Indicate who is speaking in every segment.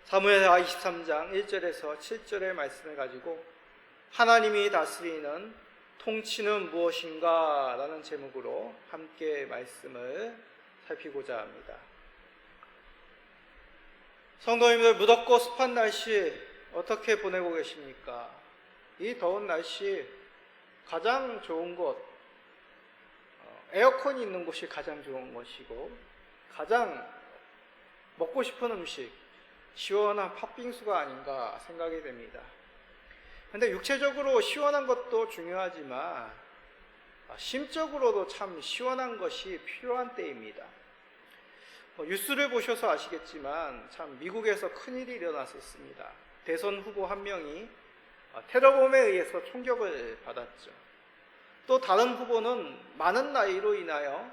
Speaker 1: 사무엘하 23장 1절에서 7절의 말씀을 가지고 하나님이 다스리는 통치는 무엇인가? 라는 제목으로 함께 말씀을 살피고자 합니다. 성도님들, 무덥고 습한 날씨 어떻게 보내고 계십니까? 이 더운 날씨 가장 좋은 곳, 에어컨이 있는 곳이 가장 좋은 것이고, 가장 먹고 싶은 음식, 시원한 팥빙수가 아닌가 생각이 됩니다. 그런데 육체적으로 시원한 것도 중요하지만 심적으로도 참 시원한 것이 필요한 때입니다. 뉴스를 보셔서 아시겠지만 참 미국에서 큰일이 일어났었습니다. 대선 후보 한 명이 테러범에 의해서 총격을 받았죠. 또 다른 후보는 많은 나이로 인하여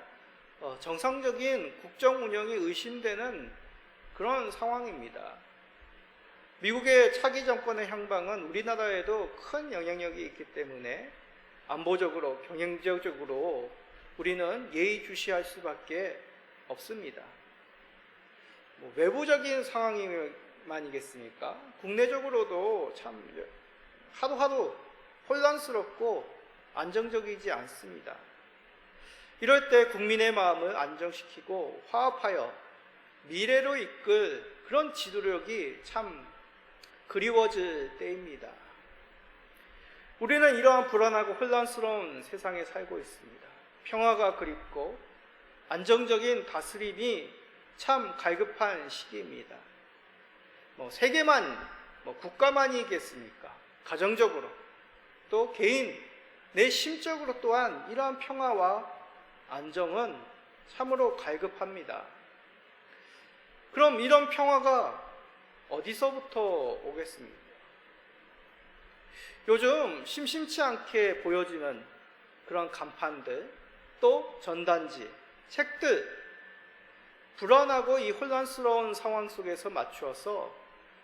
Speaker 1: 정상적인 국정 운영이 의심되는 그런 상황입니다. 미국의 차기 정권의 향방은 우리나라에도 큰 영향력이 있기 때문에 안보적으로, 경영적으로 우리는 예의주시할 수밖에 없습니다. 외부적인 상황이만이겠습니까? 국내적으로도 참 하루하루 혼란스럽고 안정적이지 않습니다. 이럴 때 국민의 마음을 안정시키고 화합하여 미래로 이끌 그런 지도력이 참 그리워질 때입니다. 우리는 이러한 불안하고 혼란스러운 세상에 살고 있습니다. 평화가 그립고 안정적인 다스림이 참 갈급한 시기입니다. 세계만, 국가만이겠습니까? 가정적으로, 또 개인, 내 심적으로 또한 이러한 평화와 안정은 참으로 갈급합니다. 그럼 이런 평화가 어디서부터 오겠습니까? 요즘 심심치 않게 보여지는 그런 간판들, 또 전단지, 책들, 불안하고 이 혼란스러운 상황 속에서 맞추어서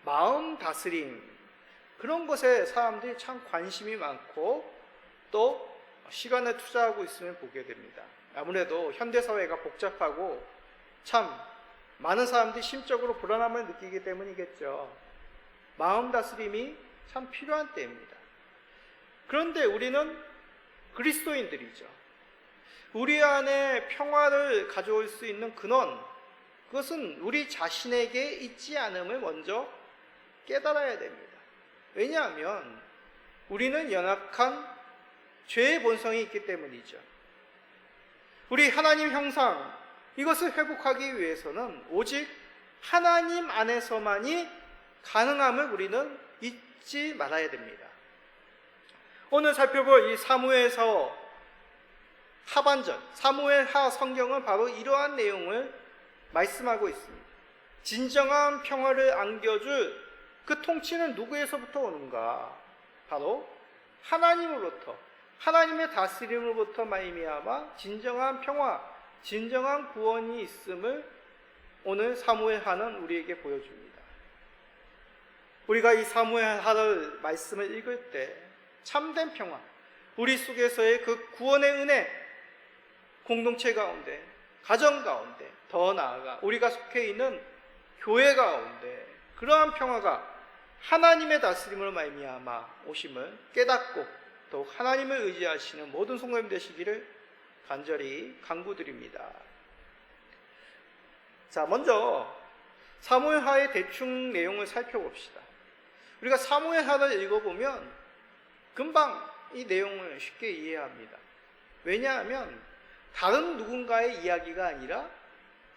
Speaker 1: 마음 다스림, 그런 것에 사람들이 참 관심이 많고 또 시간을 투자하고 있으면 보게 됩니다. 아무래도 현대사회가 복잡하고 참 많은 사람들이 심적으로 불안함을 느끼기 때문이겠죠. 마음 다스림이 참 필요한 때입니다. 그런데 우리는 그리스도인들이죠. 우리 안에 평화를 가져올 수 있는 근원, 그것은 우리 자신에게 있지 않음을 먼저 깨달아야 됩니다. 왜냐하면 우리는 연약한 죄의 본성이 있기 때문이죠. 우리 하나님 형상, 이것을 회복하기 위해서는 오직 하나님 안에서만이 가능함을 우리는 잊지 말아야 됩니다. 오늘 살펴볼 이 사무엘서 하반절, 사무엘하 성경은 바로 이러한 내용을 말씀하고 있습니다. 진정한 평화를 안겨줄 그 통치는 누구에서부터 오는가? 바로 하나님으로부터, 하나님의 다스림으로부터 말미암아 진정한 평화, 진정한 구원이 있음을 오늘 사무엘하는 우리에게 보여줍니다. 우리가 이 사무엘하를 말씀을 읽을 때 참된 평화, 우리 속에서의 그 구원의 은혜, 공동체 가운데, 가정 가운데, 더 나아가 우리가 속해 있는 교회 가운데 그러한 평화가 하나님의 다스림으로 말미암아 오심을 깨닫고 더욱 하나님을 의지하시는 모든 성도님 되시기를 간절히 간구드립니다. 자, 먼저 사무엘하의 대충 내용을 살펴봅시다. 우리가 사무엘하를 읽어보면 금방 이 내용을 쉽게 이해합니다. 왜냐하면 다른 누군가의 이야기가 아니라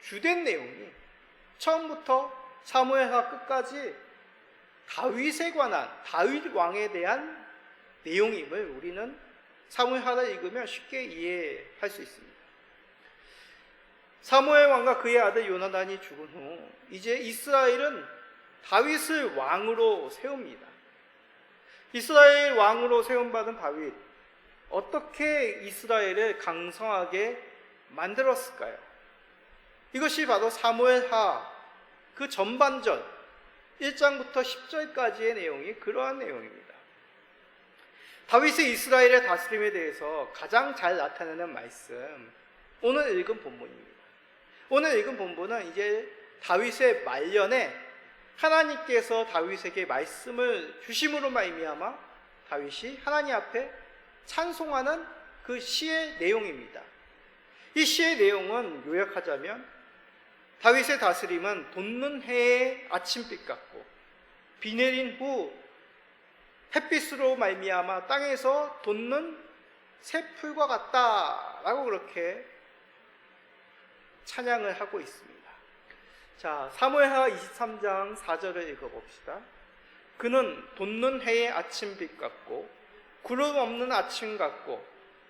Speaker 1: 주된 내용이 처음부터 사무엘하 끝까지 다윗에 관한, 다윗 왕에 대한 내용임을 우리는 사무엘하를 읽으면 쉽게 이해할 수 있습니다. 사무엘 왕과 그의 아들 요나단이 죽은 후 이제 이스라엘은 다윗을 왕으로 세웁니다. 이스라엘 왕으로 세움받은 다윗, 어떻게 이스라엘을 강성하게 만들었을까요? 이것이 바로 사무엘하 그 전반전 1장부터 10절까지의 내용이 그러한 내용입니다. 다윗의 이스라엘의 다스림에 대해서 가장 잘 나타내는 말씀, 오늘 읽은 본문입니다. 오늘 읽은 본문은 이제 다윗의 말년에 하나님께서 다윗에게 말씀을 주심으로 말미암아 다윗이 하나님 앞에 찬송하는 그 시의 내용입니다. 이 시의 내용은 요약하자면 다윗의 다스림은 돋는 해의 아침빛 같고 비 내린 후 햇빛으로 말미암아 땅에서 돋는 새 풀과 같다라고 그렇게 찬양을 하고 있습니다. 자, 사무엘하 23장 4절을 읽어봅시다. 그는 돋는 해의 아침빛 같고 구름 없는 아침 같고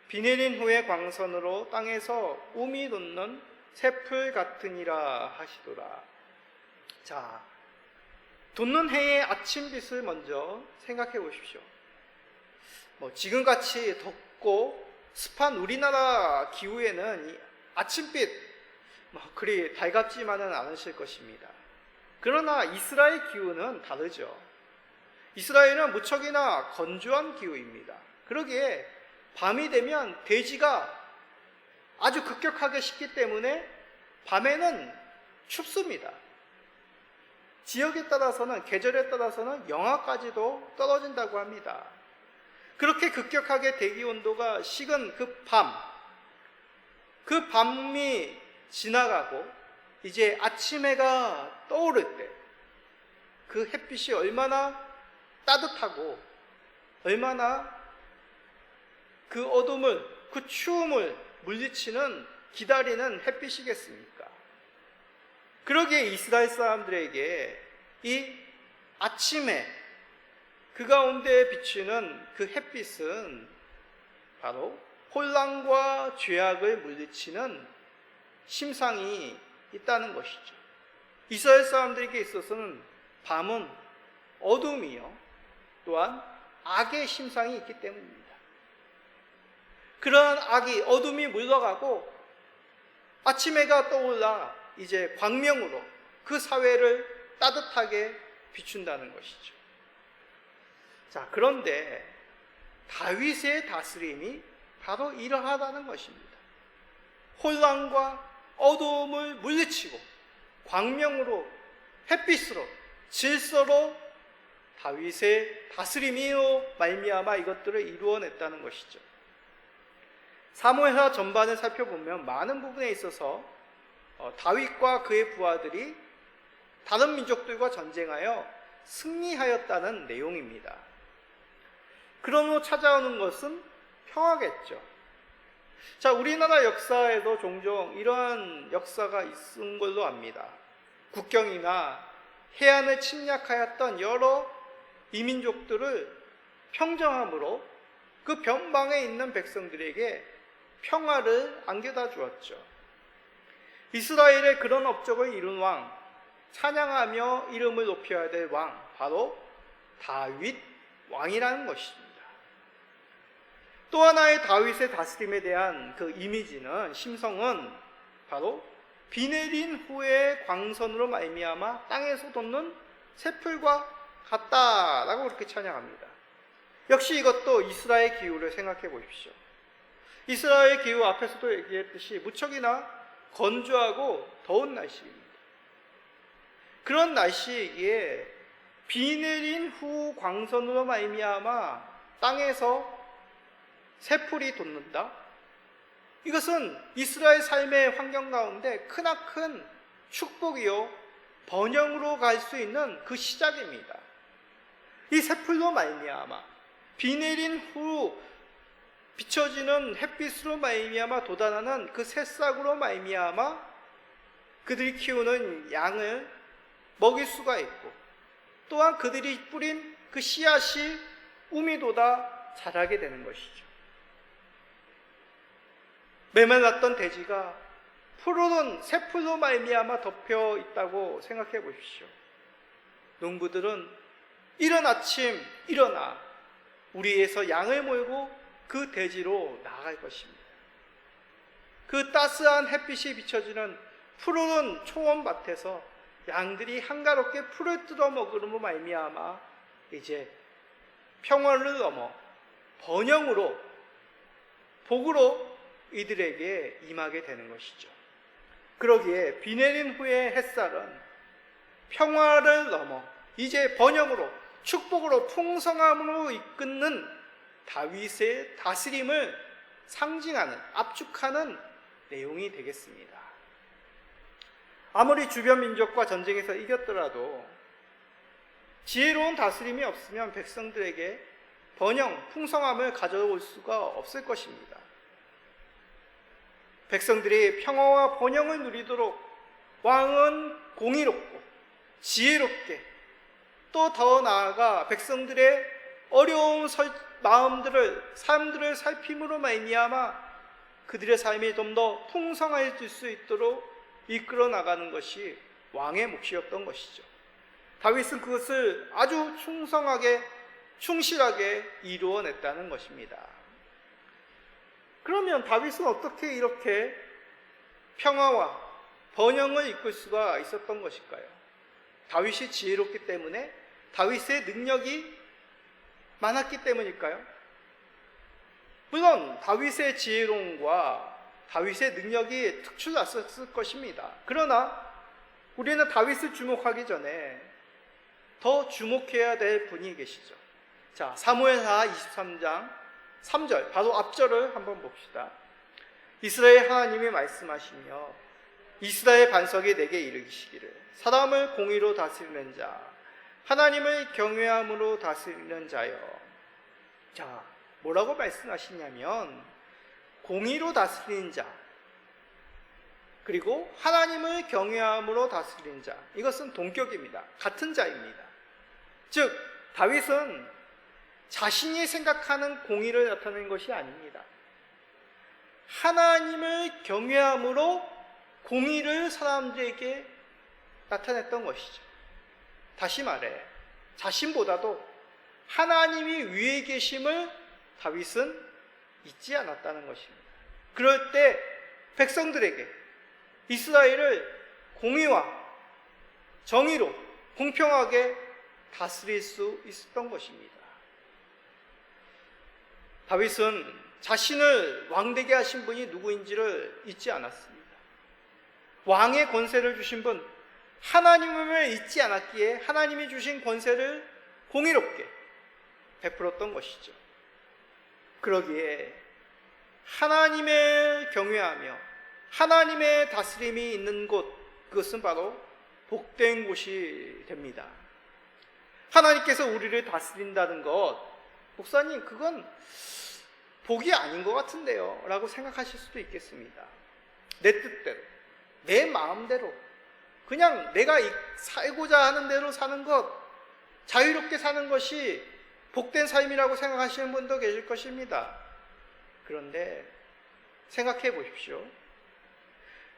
Speaker 1: 비 내린 후의 광선으로 땅에서 움이 돋는 새풀 같으니라 하시더라. 자, 돋는 해의 아침빛을 먼저 생각해 보십시오. 지금같이 덥고 습한 우리나라 기후에는 이 아침빛 그리 달갑지만은 않으실 것입니다. 그러나 이스라엘 기후는 다르죠. 이스라엘은 무척이나 건조한 기후입니다. 그러기에 밤이 되면 대지가 아주 급격하게 식기 때문에 밤에는 춥습니다. 지역에 따라서는, 계절에 따라서는 영하까지도 떨어진다고 합니다. 그렇게 급격하게 대기 온도가 식은 그 밤이 지나가고 이제 아침 해가 떠오를 때 그 햇빛이 얼마나 따뜻하고 얼마나 그 어둠을, 그 추움을 물리치는 기다리는 햇빛이겠습니까? 그러기에 이스라엘 사람들에게 이 아침에 그 가운데 비추는 그 햇빛은 바로 혼란과 죄악을 물리치는 심상이 있다는 것이죠. 이스라엘 사람들에게 있어서는 밤은 어둠이요 또한 악의 심상이 있기 때문입니다. 그러한 악이, 어둠이 물러가고 아침 해가 떠올라 이제 광명으로 그 사회를 따뜻하게 비춘다는 것이죠. 자, 그런데 다윗의 다스림이 바로 이러하다는 것입니다. 혼란과 어두움을 물리치고 광명으로, 햇빛으로, 질서로 다윗의 다스림이요 말미암아 이것들을 이루어냈다는 것이죠. 사무엘하 전반을 살펴보면 많은 부분에 있어서 다윗과 그의 부하들이 다른 민족들과 전쟁하여 승리하였다는 내용입니다. 그런 후 찾아오는 것은 평화겠죠. 자, 우리나라 역사에도 종종 이러한 역사가 있은 걸로 압니다. 국경이나 해안을 침략하였던 여러 이민족들을 평정함으로 그 변방에 있는 백성들에게 평화를 안겨다 주었죠. 이스라엘의 그런 업적을 이룬 왕, 찬양하며 이름을 높여야 될 왕, 바로 다윗 왕이라는 것입니다. 또 하나의 다윗의 다스림에 대한 그 이미지는, 심성은 바로 비 내린 후의 광선으로 말미암아 땅에서 돋는 새풀과 같다라고 그렇게 찬양합니다. 역시 이것도 이스라엘 기후를 생각해 보십시오. 이스라엘 기후 앞에서도 얘기했듯이 무척이나 건조하고 더운 날씨입니다. 그런 날씨에 비 내린 후 광선으로 말미암아 땅에서 새풀이 돋는다? 이것은 이스라엘 삶의 환경 가운데 크나큰 축복이요 번영으로 갈 수 있는 그 시작입니다. 이 새풀로 말미암아 비 내린 후 비춰지는 햇빛으로 말미암아 돋아나는 그 새싹으로 말미암아 그들이 키우는 양을 먹일 수가 있고, 또한 그들이 뿌린 그 씨앗이 움이 돋아 자라게 되는 것이죠. 메말랐던 대지가 푸르른 새풀로 말미암아 덮여 있다고 생각해 보십시오. 농부들은 이른 아침 일어나 우리에서 양을 몰고 그 대지로 나아갈 것입니다. 그 따스한 햇빛이 비춰지는 푸르른 초원밭에서 양들이 한가롭게 풀을 뜯어 먹으므로 말미암아 이제 평화를 넘어 번영으로, 복으로 이들에게 임하게 되는 것이죠. 그러기에 비 내린 후의 햇살은 평화를 넘어 이제 번영으로, 축복으로, 풍성함으로 이끄는 다윗의 다스림을 상징하는, 압축하는 내용이 되겠습니다. 아무리 주변 민족과 전쟁에서 이겼더라도 지혜로운 다스림이 없으면 백성들에게 번영, 풍성함을 가져올 수가 없을 것입니다. 백성들이 평화와 번영을 누리도록 왕은 공의롭고 지혜롭게, 또 더 나아가 백성들의 어려운 삶들을 살핌으로 말미암아 그들의 삶이 좀 더 풍성해질 수 있도록 이끌어 나가는 것이 왕의 몫이었던 것이죠. 다윗은 그것을 아주 충실하게 이루어냈다는 것입니다. 그러면 다윗은 어떻게 이렇게 평화와 번영을 이끌 수가 있었던 것일까요? 다윗이 지혜롭기 때문에, 다윗의 능력이 많았기 때문일까요? 물론 다윗의 지혜로움과 다윗의 능력이 특출났을 것입니다. 그러나 우리는 다윗을 주목하기 전에 더 주목해야 될 분이 계시죠. 자, 사무엘하 23장 3절, 바로 앞절을 한번 봅시다. 이스라엘 하나님이 말씀하시며 이스라엘 반석이 내게 이르시기를, 사람을 공의로 다스리는 자, 하나님을 경외함으로 다스리는 자여. 자, 뭐라고 말씀하시냐면 공의로 다스리는 자, 그리고 하나님을 경외함으로 다스리는 자, 이것은 동격입니다. 같은 자입니다. 즉 다윗은 자신이 생각하는 공의를 나타낸 것이 아닙니다. 하나님을 경외함으로 공의를 사람들에게 나타냈던 것이죠. 다시 말해 자신보다도 하나님이 위에 계심을 다윗은 잊지 않았다는 것입니다. 그럴 때 백성들에게 이스라엘을 공의와 정의로 공평하게 다스릴 수 있었던 것입니다. 다윗은 자신을 왕되게 하신 분이 누구인지를 잊지 않았습니다. 왕의 권세를 주신 분, 하나님을 잊지 않았기에 하나님이 주신 권세를 공의롭게 베풀었던 것이죠. 그러기에 하나님을 경외하며 하나님의 다스림이 있는 곳, 그것은 바로 복된 곳이 됩니다. 하나님께서 우리를 다스린다는 것, 목사님 그건 복이 아닌 것 같은데요 라고 생각하실 수도 있겠습니다. 내 뜻대로, 내 마음대로, 그냥 내가 살고자 하는 대로 사는 것, 자유롭게 사는 것이 복된 삶이라고 생각하시는 분도 계실 것입니다. 그런데 생각해 보십시오.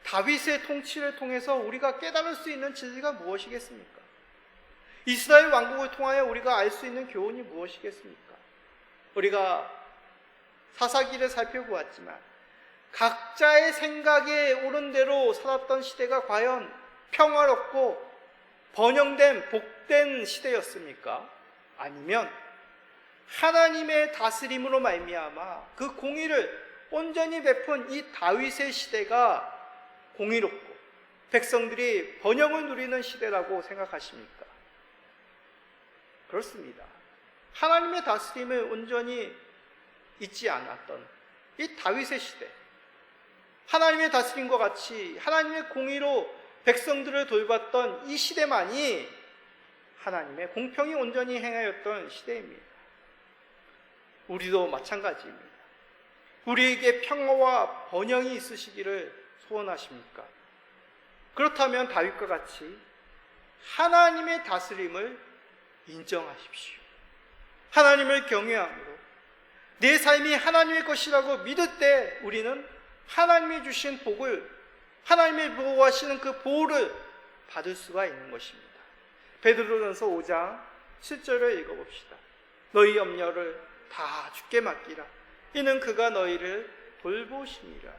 Speaker 1: 다윗의 통치를 통해서 우리가 깨달을 수 있는 진리가 무엇이겠습니까? 이스라엘 왕국을 통하여 우리가 알 수 있는 교훈이 무엇이겠습니까? 우리가 사사기를 살펴보았지만 각자의 생각에 옳은 대로 살았던 시대가 과연 평화롭고 번영된 복된 시대였습니까? 아니면 하나님의 다스림으로 말미암아 그 공의를 온전히 베푼 이 다윗의 시대가 공의롭고 백성들이 번영을 누리는 시대라고 생각하십니까? 그렇습니다. 하나님의 다스림을 온전히 잊지 않았던 이 다윗의 시대, 하나님의 다스림과 같이 하나님의 공의로 백성들을 돌봤던 이 시대만이 하나님의 공평이 온전히 행하였던 시대입니다. 우리도 마찬가지입니다. 우리에게 평화와 번영이 있으시기를 소원하십니까? 그렇다면 다윗과 같이 하나님의 다스림을 인정하십시오. 하나님을 경외함으로 내 삶이 하나님의 것이라고 믿을 때 우리는 하나님이 주신 복을, 하나님이 보호하시는 그 보호를 받을 수가 있는 것입니다. 베드로전서 5장 7절을 읽어봅시다. 너희 염려를 다 주께 맡기라. 이는 그가 너희를 돌보시니라.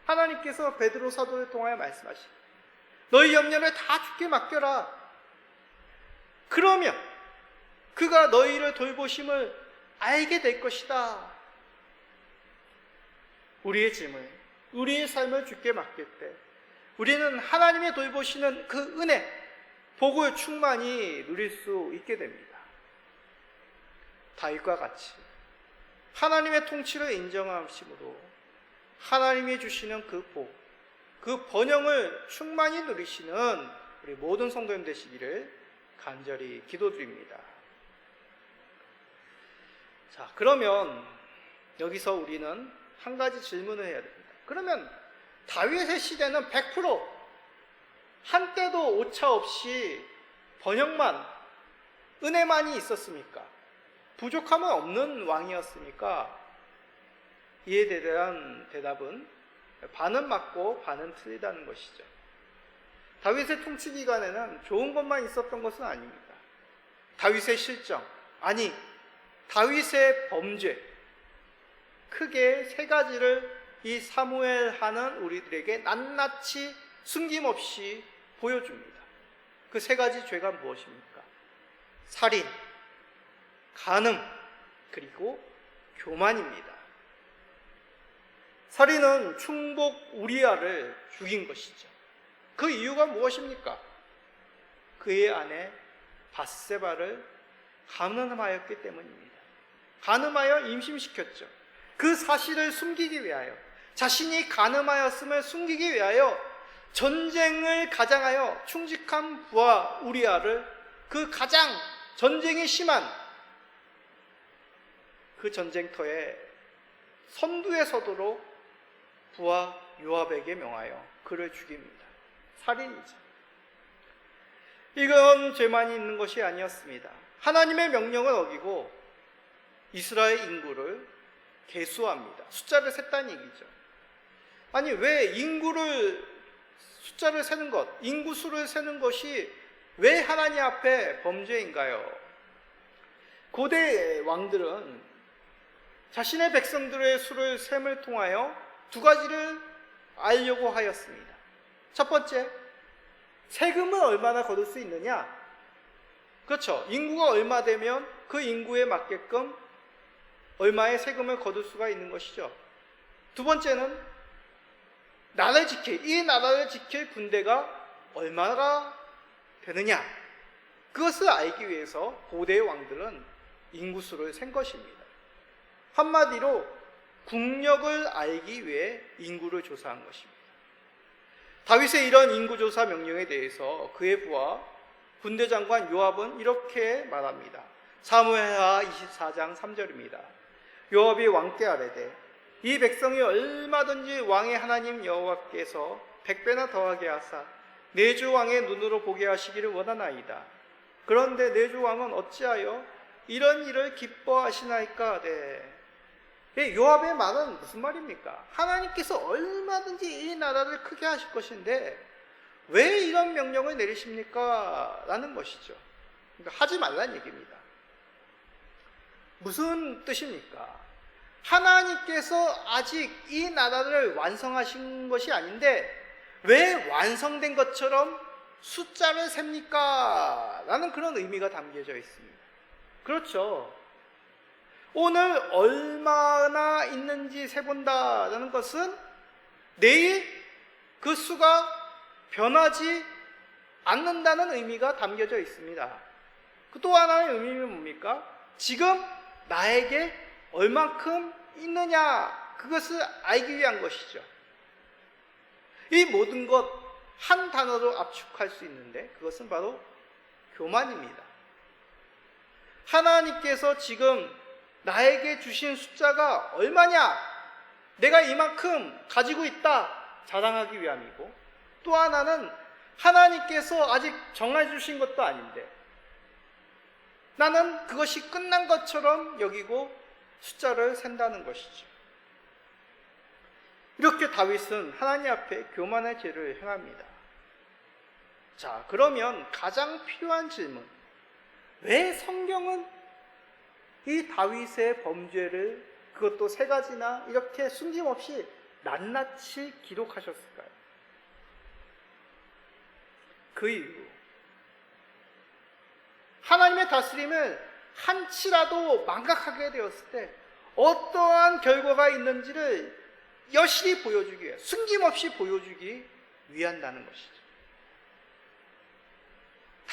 Speaker 1: 하나님께서 베드로 사도를 통하여 말씀하십니다. 너희 염려를 다 주께 맡겨라. 그러면 그가 너희를 돌보심을 알게 될 것이다. 우리의 짐을, 우리의 삶을 주께 맡길 때 우리는 하나님의 돌보시는 그 은혜, 복을 충만히 누릴 수 있게 됩니다. 다윗과 같이 하나님의 통치를 인정하심으로 하나님이 주시는 그 복, 그 번영을 충만히 누리시는 우리 모든 성도님 되시기를 간절히 기도드립니다. 자, 그러면 여기서 우리는 한 가지 질문을 해야 됩니다. 그러면 다윗의 시대는 100% 한때도 오차 없이 번영만, 은혜만이 있었습니까? 부족함은 없는 왕이었습니까? 이에 대한 대답은 반은 맞고 반은 틀리다는 것이죠. 다윗의 통치 기간에는 좋은 것만 있었던 것은 아닙니다. 다윗의 실정, 아니 다윗의 범죄, 크게 세 가지를 이 사무엘 하는 우리들에게 낱낱이 숨김없이 보여줍니다. 그 세 가지 죄가 무엇입니까? 살인, 간음, 그리고 교만입니다. 살인은 충복 우리아를 죽인 것이죠. 그 이유가 무엇입니까? 그의 아내 밧세바를 간음하였기 때문입니다. 간음하여 임신시켰죠. 그 사실을 숨기기 위하여, 자신이 간음하였음을 숨기기 위하여 전쟁을 가장하여 충직한 부하 우리아를 그 가장 전쟁이 심한 그 전쟁터에 선두에 서도록 부하 요압에게 명하여 그를 죽입니다. 살인이죠. 이건 죄만이 있는 것이 아니었습니다. 하나님의 명령을 어기고 이스라엘 인구를 계수합니다. 숫자를 셌다는 얘기죠. 아니, 왜 숫자를 세는 것, 인구수를 세는 것이 왜 하나님 앞에 범죄인가요? 고대 왕들은 자신의 백성들의 수를 셈을 통하여 두 가지를 알려고 하였습니다. 첫 번째, 세금을 얼마나 거둘 수 있느냐? 그렇죠. 인구가 얼마 되면 그 인구에 맞게끔 얼마의 세금을 거둘 수가 있는 것이죠. 두 번째는 이 나라를 지킬 군대가 얼마나 되느냐? 그것을 알기 위해서 고대의 왕들은 인구수를 센 것입니다. 한마디로 국력을 알기 위해 인구를 조사한 것입니다. 다윗의 이런 인구조사 명령에 대해서 그의 부하 군대 장관 요압은 이렇게 말합니다. 사무엘하 24장 3절입니다. 요압이 왕께 아뢰되 이 백성이 얼마든지 왕의 하나님 여호와께서 100배나 더하게 하사 내 주 왕의 눈으로 보게 하시기를 원하나이다. 그런데 내 주 왕은 어찌하여 이런 일을 기뻐하시나이까? 요압의 말은 무슨 말입니까? 하나님께서 얼마든지 이 나라를 크게 하실 것인데 왜 이런 명령을 내리십니까? 라는 것이죠. 그러니까 하지 말라는 얘기입니다. 무슨 뜻입니까? 하나님께서 아직 이 나라를 완성하신 것이 아닌데 왜 완성된 것처럼 숫자를 셉니까? 라는 그런 의미가 담겨져 있습니다. 그렇죠. 오늘 얼마나 있는지 세본다라는 것은 내일 그 수가 변하지 않는다는 의미가 담겨져 있습니다. 또 하나의 의미는 뭡니까? 지금 나에게 얼만큼 있느냐, 그것을 알기 위한 것이죠. 이 모든 것 한 단어로 압축할 수 있는데 그것은 바로 교만입니다. 하나님께서 지금 나에게 주신 숫자가 얼마냐, 내가 이만큼 가지고 있다 자랑하기 위함이고, 또 하나는 하나님께서 아직 정해주신 것도 아닌데 나는 그것이 끝난 것처럼 여기고 숫자를 센다는 것이죠. 이렇게 다윗은 하나님 앞에 교만의 죄를 행합니다. 자, 그러면 가장 필요한 질문, 왜 성경은 이 다윗의 범죄를 그것도 세 가지나 이렇게 숨김없이 낱낱이 기록하셨을까요? 그 이유, 하나님의 다스림을 한치라도 망각하게 되었을 때 어떠한 결과가 있는지를 여실히 보여주기 위해, 숨김없이 보여주기 위한다는 것이죠.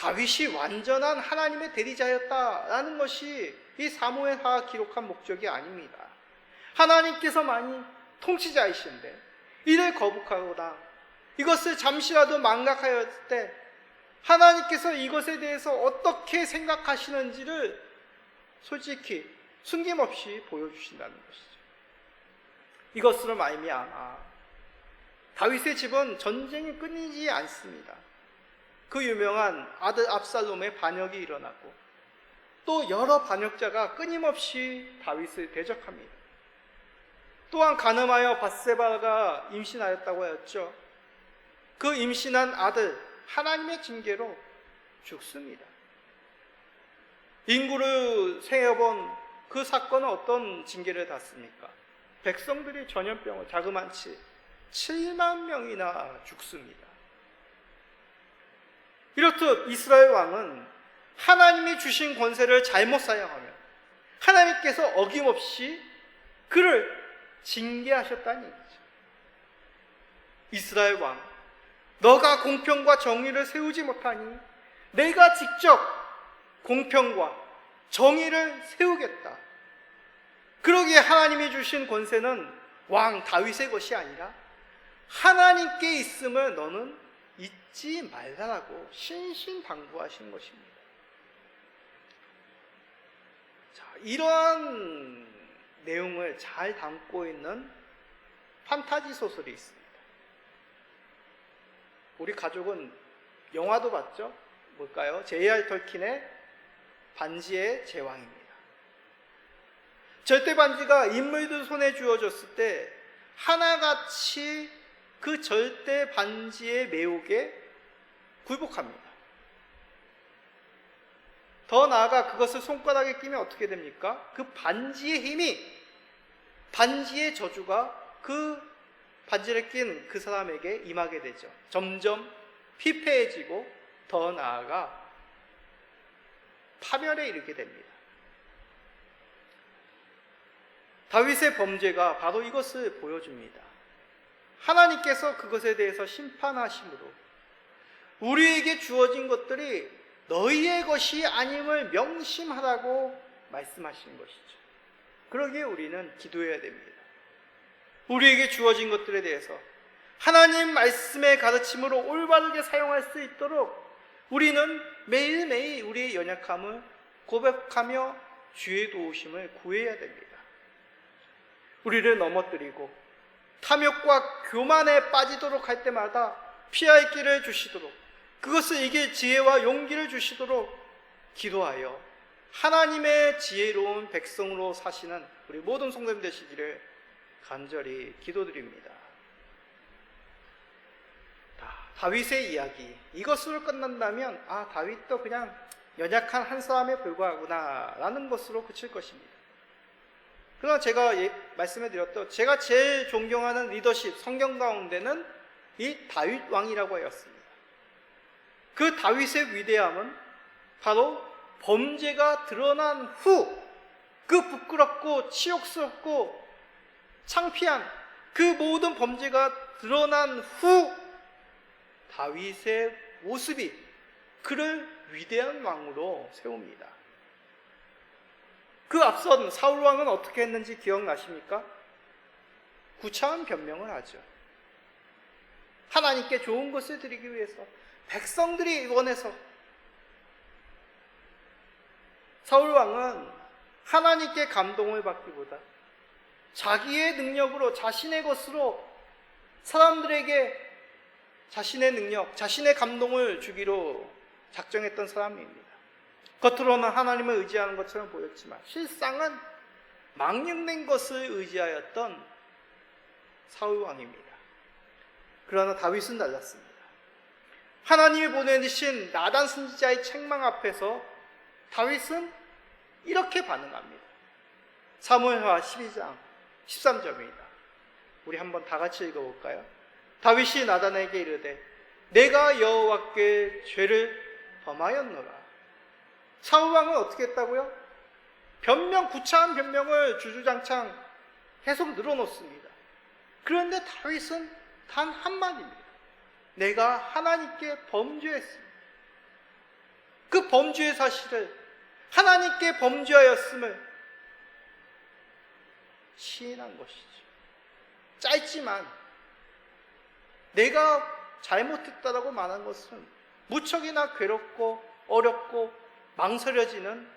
Speaker 1: 다윗이 완전한 하나님의 대리자였다라는 것이 이 사무엘하가 기록한 목적이 아닙니다. 하나님께서만이 통치자이신데 이를 거북하거나 이것을 잠시라도 망각하였을 때 하나님께서 이것에 대해서 어떻게 생각하시는지를 솔직히 숨김없이 보여주신다는 것이죠. 이것으로 말미암아 다윗의 집은 전쟁이 끊이지 않습니다. 그 유명한 아들 압살롬의 반역이 일어나고 또 여러 반역자가 끊임없이 다윗을 대적합니다. 또한 간음하여 밧세바가 임신하였다고 하였죠. 그 임신한 아들 하나님의 징계로 죽습니다. 인구를 세어본 그 사건은 어떤 징계를 받습니까? 백성들이 전염병을 자그만치 7만 명이나 죽습니다. 이렇듯 이스라엘 왕은 하나님이 주신 권세를 잘못 사용하면 하나님께서 어김없이 그를 징계하셨다는 얘기죠. 이스라엘 왕, 너가 공평과 정의를 세우지 못하니 내가 직접 공평과 정의를 세우겠다. 그러기에 하나님이 주신 권세는 왕 다윗의 것이 아니라 하나님께 있음을 너는 잊지 말라라고 신신당부하신 것입니다. 자, 이러한 내용을 잘 담고 있는 판타지 소설이 있습니다. 우리 가족은 영화도 봤죠? 뭘까요? J.R. 톨킨의 반지의 제왕입니다. 절대 반지가 인물들 손에 주어졌을 때 하나같이 그 절대 반지의 매혹에 굴복합니다. 더 나아가 그것을 손가락에 끼면 어떻게 됩니까? 그 반지의 힘이, 반지의 저주가 그 반지를 낀 그 사람에게 임하게 되죠. 점점 피폐해지고 더 나아가 파멸에 이르게 됩니다. 다윗의 범죄가 바로 이것을 보여줍니다. 하나님께서 그것에 대해서 심판하심으로 우리에게 주어진 것들이 너희의 것이 아님을 명심하라고 말씀하신 것이죠. 그러기에 우리는 기도해야 됩니다. 우리에게 주어진 것들에 대해서 하나님 말씀의 가르침으로 올바르게 사용할 수 있도록 우리는 매일매일 우리의 연약함을 고백하며 주의 도우심을 구해야 됩니다. 우리를 넘어뜨리고 탐욕과 교만에 빠지도록 할 때마다 피할 길을 주시도록, 그것을 이길 지혜와 용기를 주시도록 기도하여 하나님의 지혜로운 백성으로 사시는 우리 모든 성도님 되시기를 간절히 기도드립니다. 다윗의 이야기, 이것으로 끝난다면 다윗도 그냥 연약한 한 사람에 불과하구나 라는 것으로 그칠 것입니다. 그러나 제가 말씀해드렸던 제가 제일 존경하는 리더십 성경 가운데는 이 다윗 왕이라고 하였습니다. 그 다윗의 위대함은 바로 범죄가 드러난 후 그 부끄럽고 치욕스럽고 창피한 그 모든 범죄가 드러난 후 다윗의 모습이 그를 위대한 왕으로 세웁니다. 그 앞선 사울 왕은 어떻게 했는지 기억나십니까? 구차한 변명을 하죠. 하나님께 좋은 것을 드리기 위해서, 백성들이 원해서. 사울 왕은 하나님께 감동을 받기보다 자기의 능력으로, 자신의 것으로 사람들에게 자신의 능력, 자신의 감동을 주기로 작정했던 사람입니다. 겉으로는 하나님을 의지하는 것처럼 보였지만 실상은 망령된 것을 의지하였던 사울 왕입니다. 그러나 다윗은 달랐습니다. 하나님이 보내주신 나단 선지자의 책망 앞에서 다윗은 이렇게 반응합니다. 사무엘하 12장 13절입니다. 우리 한번 다 같이 읽어볼까요? 다윗이 나단에게 이르되 내가 여호와께 죄를 범하였노라. 사울 왕은 어떻게 했다고요? 구차한 변명을 주주장창 계속 늘어놓습니다. 그런데 다윗은 단 한마디입니다. 내가 하나님께 범죄했습니다. 그 범죄의 사실을, 하나님께 범죄하였음을 시인한 것이죠. 짧지만 내가 잘못했다라고 말한 것은 무척이나 괴롭고 어렵고 망설여지는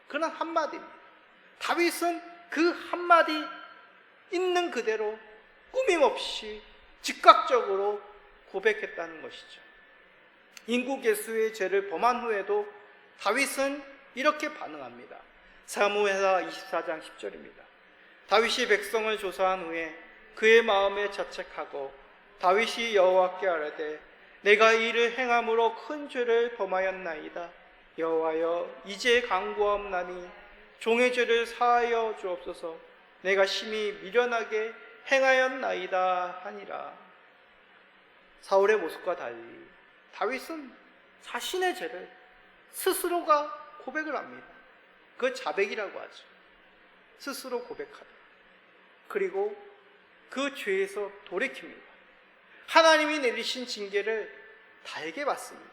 Speaker 1: 그런 한마디입니다. 다윗은 그 한마디 있는 그대로 꾸밈없이 즉각적으로 고백했다는 것이죠. 인구개수의 죄를 범한 후에도 다윗은 이렇게 반응합니다. 사무엘하 24장 10절입니다. 다윗이 백성을 조사한 후에 그의 마음에 자책하고 다윗이 여호와께 아뢰되 내가 이 일을 행함으로 큰 죄를 범하였나이다. 여호와여 이제 간구하옵나니 종의 죄를 사하여 주옵소서. 내가 심히 미련하게 행하였나이다 하니라. 사울의 모습과 달리 다윗은 자신의 죄를 스스로가 고백을 합니다. 그 자백이라고 하죠. 스스로 고백하다. 그리고 그 죄에서 돌이킵니다. 하나님이 내리신 징계를 달게 받습니다.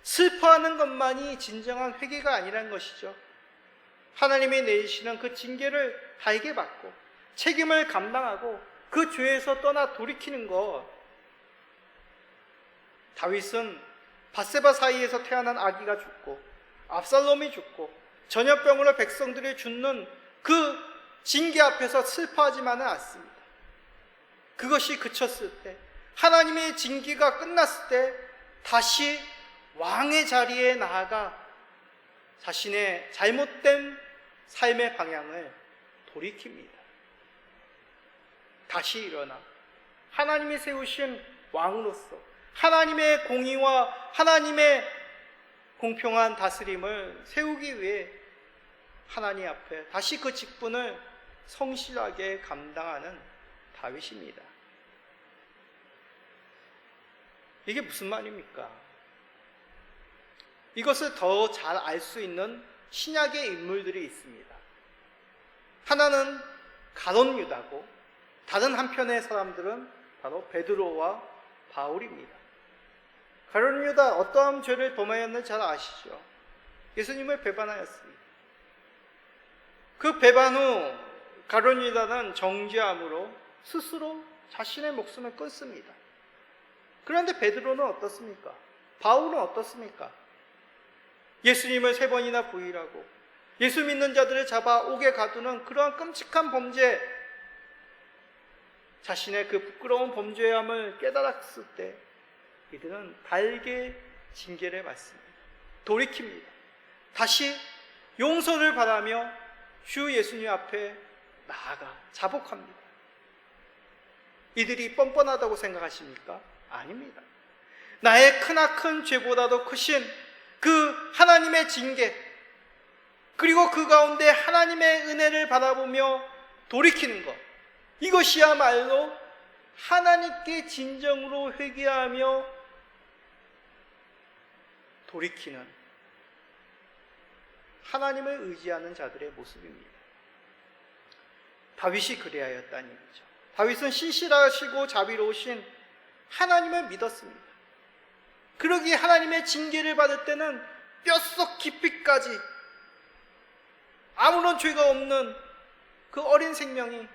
Speaker 1: 슬퍼하는 것만이 진정한 회개가 아니라는 것이죠. 하나님이 내리시는 그 징계를 달게 받고 책임을 감당하고 그 죄에서 떠나 돌이키는 것. 다윗은 밧세바 사이에서 태어난 아기가 죽고 압살롬이 죽고 전염병으로 백성들이 죽는 그 징계 앞에서 슬퍼하지만은 않습니다. 그것이 그쳤을 때, 하나님의 징계가 끝났을 때 다시 왕의 자리에 나아가 자신의 잘못된 삶의 방향을 돌이킵니다. 다시 일어나 하나님이 세우신 왕으로서 하나님의 공의와 하나님의 공평한 다스림을 세우기 위해 하나님 앞에 다시 그 직분을 성실하게 감당하는 다윗입니다. 이게 무슨 말입니까? 이것을 더 잘 알 수 있는 신약의 인물들이 있습니다. 하나는 가룟 유다고 다른 한편의 사람들은 바로 베드로와 바울입니다. 가룟 유다 어떠한 죄를 범하였는지 잘 아시죠? 예수님을 배반하였습니다. 그 배반 후 가룟 유다는 정죄함으로 스스로 자신의 목숨을 끊습니다. 그런데 베드로는 어떻습니까? 바울은 어떻습니까? 예수님을 3번이나 부인하고 예수 믿는 자들을 잡아 옥에 가두는 그러한 끔찍한 범죄, 자신의 그 부끄러운 범죄함을 깨달았을 때 이들은 달게 징계를 받습니다. 돌이킵니다. 다시 용서를 바라며 주 예수님 앞에 나아가 자복합니다. 이들이 뻔뻔하다고 생각하십니까? 아닙니다. 나의 크나큰 죄보다도 크신 그 하나님의 징계, 그리고 그 가운데 하나님의 은혜를 바라보며 돌이키는 것, 이것이야말로 하나님께 진정으로 회개하며 돌이키는 하나님을 의지하는 자들의 모습입니다. 다윗이 그리하였다는 얘기죠. 다윗은 신실하시고 자비로우신 하나님을 믿었습니다. 그러기에 하나님의 징계를 받을 때는 뼛속 깊이까지 아무런 죄가 없는 그 어린 생명이,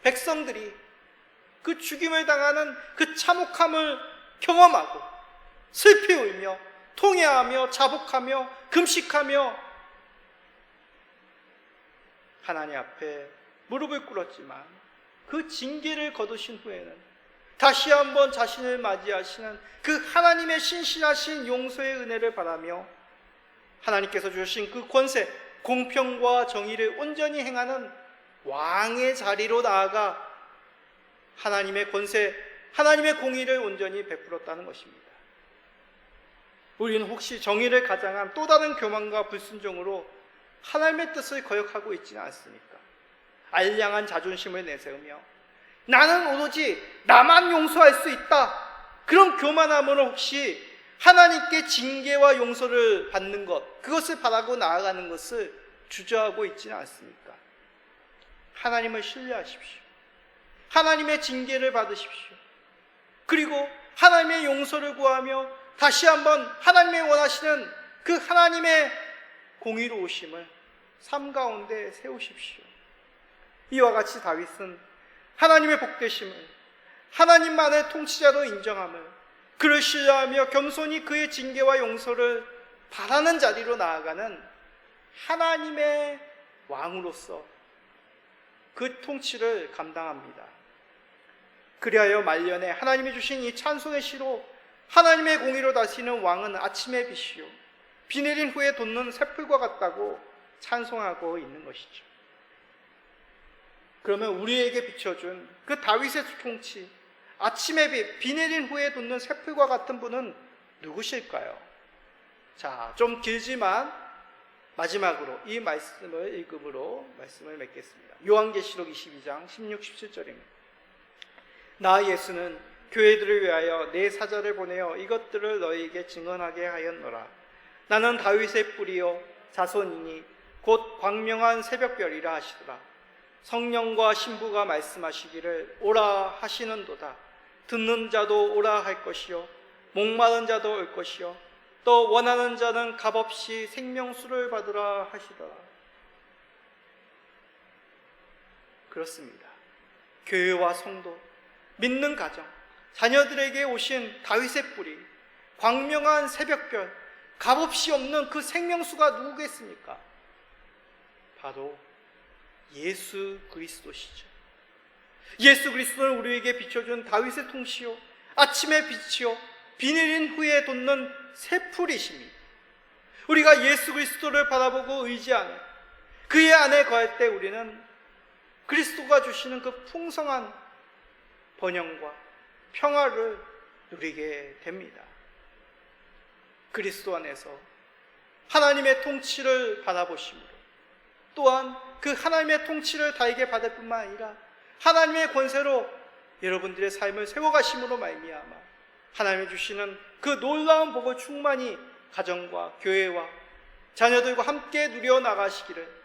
Speaker 1: 백성들이 그 죽임을 당하는 그 참혹함을 경험하고 슬피 울며 통회하며 자복하며 금식하며 하나님 앞에 무릎을 꿇었지만 그 징계를 거두신 후에는 다시 한번 자신을 맞이하시는 그 하나님의 신실하신 용서의 은혜를 바라며 하나님께서 주신 그 권세, 공평과 정의를 온전히 행하는 왕의 자리로 나아가 하나님의 권세, 하나님의 공의를 온전히 베풀었다는 것입니다. 우리는 혹시 정의를 가장한 또 다른 교만과 불순종으로 하나님의 뜻을 거역하고 있지는 않습니까? 알량한 자존심을 내세우며 나는 오로지 나만 용서할 수 있다, 그런 교만함으로 혹시 하나님께 징계와 용서를 받는 것, 그것을 바라고 나아가는 것을 주저하고 있지는 않습니까? 하나님을 신뢰하십시오. 하나님의 징계를 받으십시오. 그리고 하나님의 용서를 구하며 다시 한번 하나님의 원하시는 그 하나님의 공의로우심을 삶 가운데 세우십시오. 이와 같이 다윗은 하나님의 복되심을, 하나님만의 통치자로 인정함을, 그를 신뢰하며 겸손히 그의 징계와 용서를 바라는 자리로 나아가는 하나님의 왕으로서 그 통치를 감당합니다. 그리하여 말년에 하나님이 주신 이 찬송의 시로 하나님의 공의로 다스리는 왕은 아침의 빛이요 비 내린 후에 돋는 새풀과 같다고 찬송하고 있는 것이죠. 그러면 우리에게 비춰준 그 다윗의 통치, 아침의 빛, 비 내린 후에 돋는 새풀과 같은 분은 누구실까요? 자, 좀 길지만 마지막으로 이 말씀을 읽음으로 말씀을 맺겠습니다. 요한계시록 22장 16, 17절입니다. 나 예수는 교회들을 위하여 내 사자를 보내어 이것들을 너희에게 증언하게 하였노라. 나는 다윗의 뿌리요 자손이니 곧 광명한 새벽별이라 하시더라. 성령과 신부가 말씀하시기를 오라 하시는도다. 듣는 자도 오라 할 것이요 목마른 자도 올 것이요 또 원하는 자는 값없이 생명수를 받으라 하시더라. 그렇습니다. 교회와 성도, 믿는 가정, 자녀들에게 오신 다윗의 뿌리, 광명한 새벽별, 값없이 없는 그 생명수가 누구겠습니까? 바로 예수 그리스도시죠. 예수 그리스도는 우리에게 비춰준 다윗의 통치요 아침의 빛이요 비 내린 후에 돋는 새풀이십니다. 우리가 예수 그리스도를 바라보고 의지하는 그의 안에 거할 때 우리는 그리스도가 주시는 그 풍성한 번영과 평화를 누리게 됩니다. 그리스도 안에서 하나님의 통치를 바라보심으로 또한 그 하나님의 통치를 다에게 받을 뿐만 아니라 하나님의 권세로 여러분들의 삶을 세워가심으로 말미암아 하나님이 주시는 그 놀라운 복을 충만히 가정과 교회와 자녀들과 함께 누려 나가시기를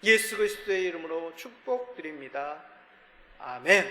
Speaker 1: 예수 그리스도의 이름으로 축복드립니다. 아멘.